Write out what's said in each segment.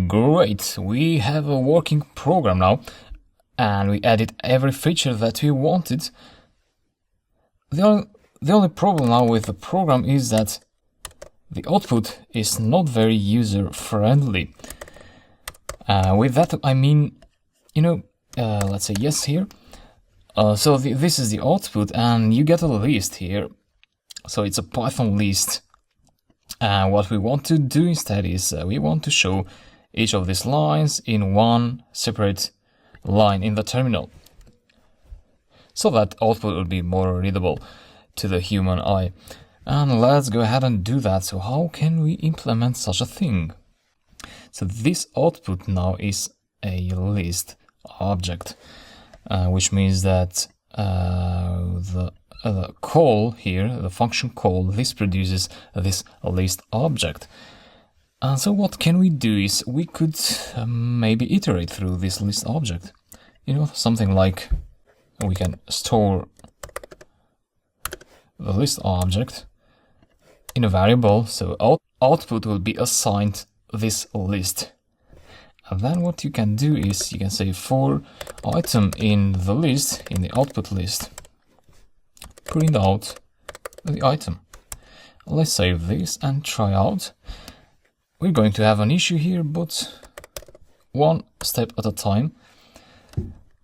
Great, we have a working program now, and we added every feature that we wanted. The only problem now with the program is that the output is not very user-friendly. With that I mean, let's say yes here. So this is the output, and you get a list here. So it's a Python list. What we want to do instead is we want to show each of these lines in one separate line in the terminal, so that output will be more readable to the human eye. And let's go ahead and do that. So how can we implement such a thing? So this output now is a list object, which means that the call here, the function call, this produces this list object. And so what can we do is we could maybe iterate through this list object. Something like we can store the list object in a variable, so output will be assigned this list. And then what you can do is you can say for item in the list, in the output list, print out the item. Let's save this and try out. We're going to have an issue here, but one step at a time.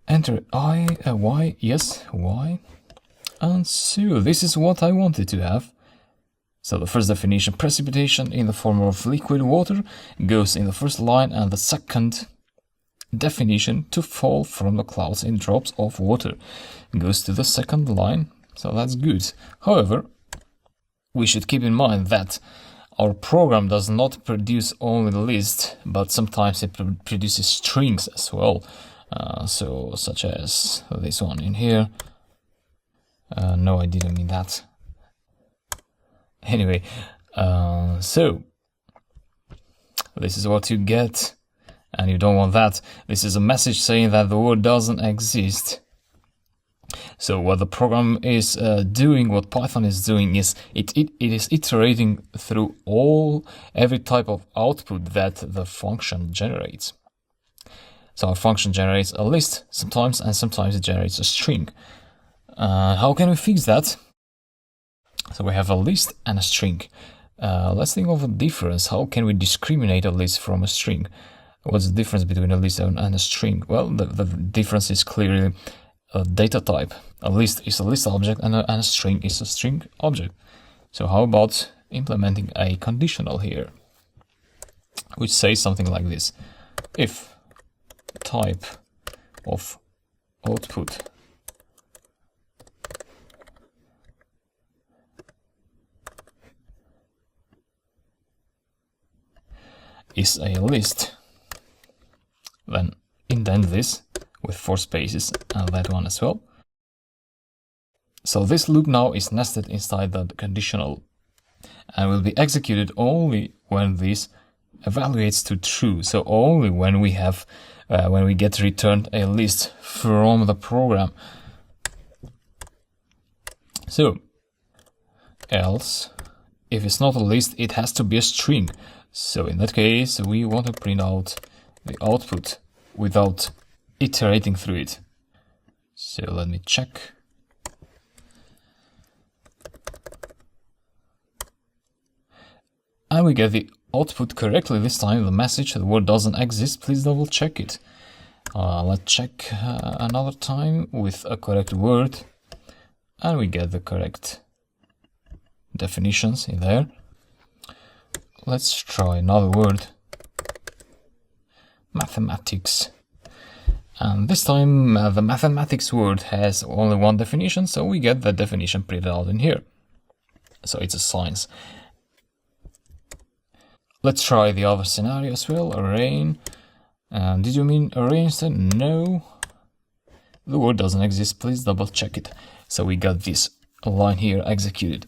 Enter y, yes, y. And so this is what I wanted to have. So the first definition, precipitation in the form of liquid water, goes in the first line, and the second definition, to fall from the clouds in drops of water, goes to the second line. So that's good. However, we should keep in mind that our program does not produce only the list, but sometimes it produces strings as well. So such as this one in here. No, I didn't mean that. Anyway, so this is what you get, and you don't want that. This is a message saying that the word doesn't exist. So what the program is doing, what Python is doing, is it is iterating through every type of output that the function generates. So our function generates a list sometimes, and sometimes it generates a string. How can we fix that? So we have a list and a string. Let's think of a difference. How can we discriminate a list from a string? What's the difference between a list and a string? Well, the difference is clearly a data type. A list is a list object, and a string is a string object. So how about implementing a conditional here, which says something like this: if type of output is a list, then indent this with 4 spaces and that one as well. So this loop now is nested inside the conditional and will be executed only when this evaluates to true. So only when we have when we get returned a list from the program. So else, if it's not a list, it has to be a string. So in that case, we want to print out the output without iterating through it. So let me check. And we get the output correctly this time. The message, the word doesn't exist. Please double check it. Let's check another time with a correct word. And we get the correct definitions in there. Let's try another word. Mathematics. And this time the mathematics word has only one definition, so we get that definition printed out in here. So it's a science. Let's try the other scenario as well. Rain. Did you mean array instead? No. The word doesn't exist. Please double check it. So we got this line here executed.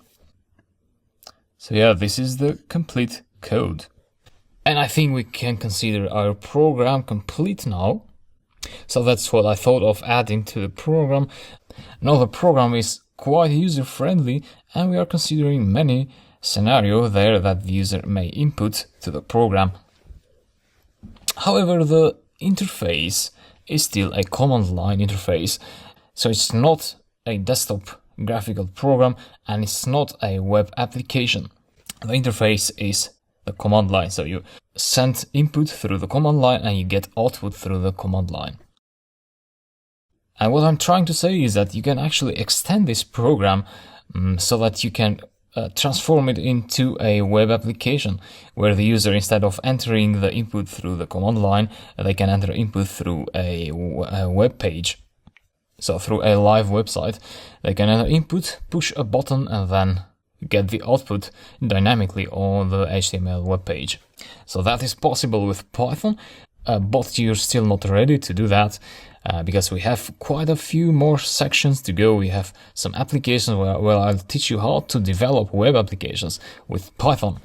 So yeah, this is the complete code. And I think we can consider our program complete now. So that's what I thought of adding to the program. Now the program is quite user-friendly, and we are considering many scenarios there that the user may input to the program. However, the interface is still a command line interface, so it's not a desktop graphical program and it's not a web application. The interface is the command line, so you send input through the command line and you get output through the command line. And what I'm trying to say is that you can actually extend this program so that you can transform it into a web application where the user, instead of entering the input through the command line, they can enter input through a web page. So through a live website, they can enter input, push a button, and then get the output dynamically on the HTML web page. So that is possible with Python, but you're still not ready to do that because we have quite a few more sections to go. We have some applications where I'll teach you how to develop web applications with Python.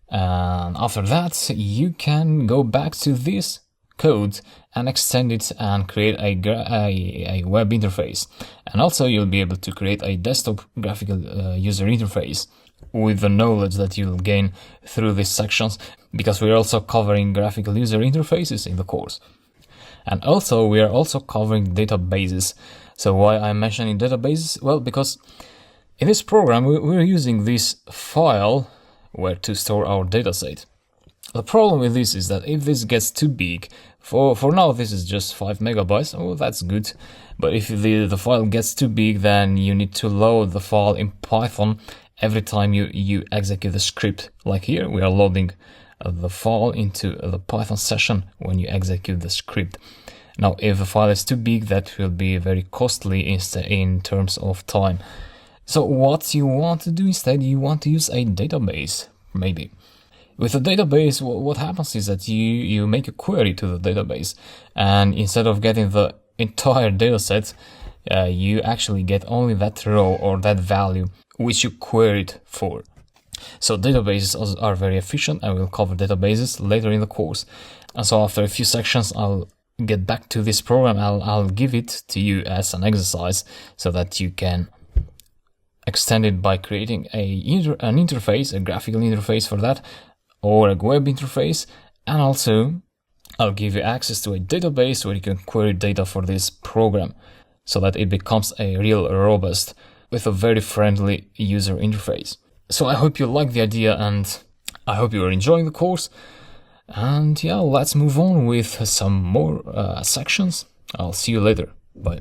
And after that, you can go back to this code and extend it and create a web interface. And also you'll be able to create a desktop graphical user interface with the knowledge that you'll gain through these sections, because we're also covering graphical user interfaces in the course. And also we are also covering databases. So why I'm mentioning databases? Well, because in this program we're using this file where to store our dataset. The problem with this is that if this gets too big, for now this is just 5 megabytes, oh that's good, but if the file gets too big, then you need to load the file in Python every time you execute the script. Like here, we are loading the file into the Python session when you execute the script. Now if the file is too big, that will be very costly in terms of time. So what you want to do instead, you want to use a database, maybe. With a database, what happens is that you make a query to the database, and instead of getting the entire dataset, you actually get only that row or that value which you queried for. So databases are very efficient, and we'll cover databases later in the course. And so after a few sections, I'll get back to this program. I'll give it to you as an exercise so that you can extend it by creating an interface, a graphical interface for that, or a web interface, and also I'll give you access to a database where you can query data for this program so that it becomes a real robust with a very friendly user interface. So I hope you like the idea and I hope you are enjoying the course. And yeah, let's move on with some more sections. I'll see you later. Bye.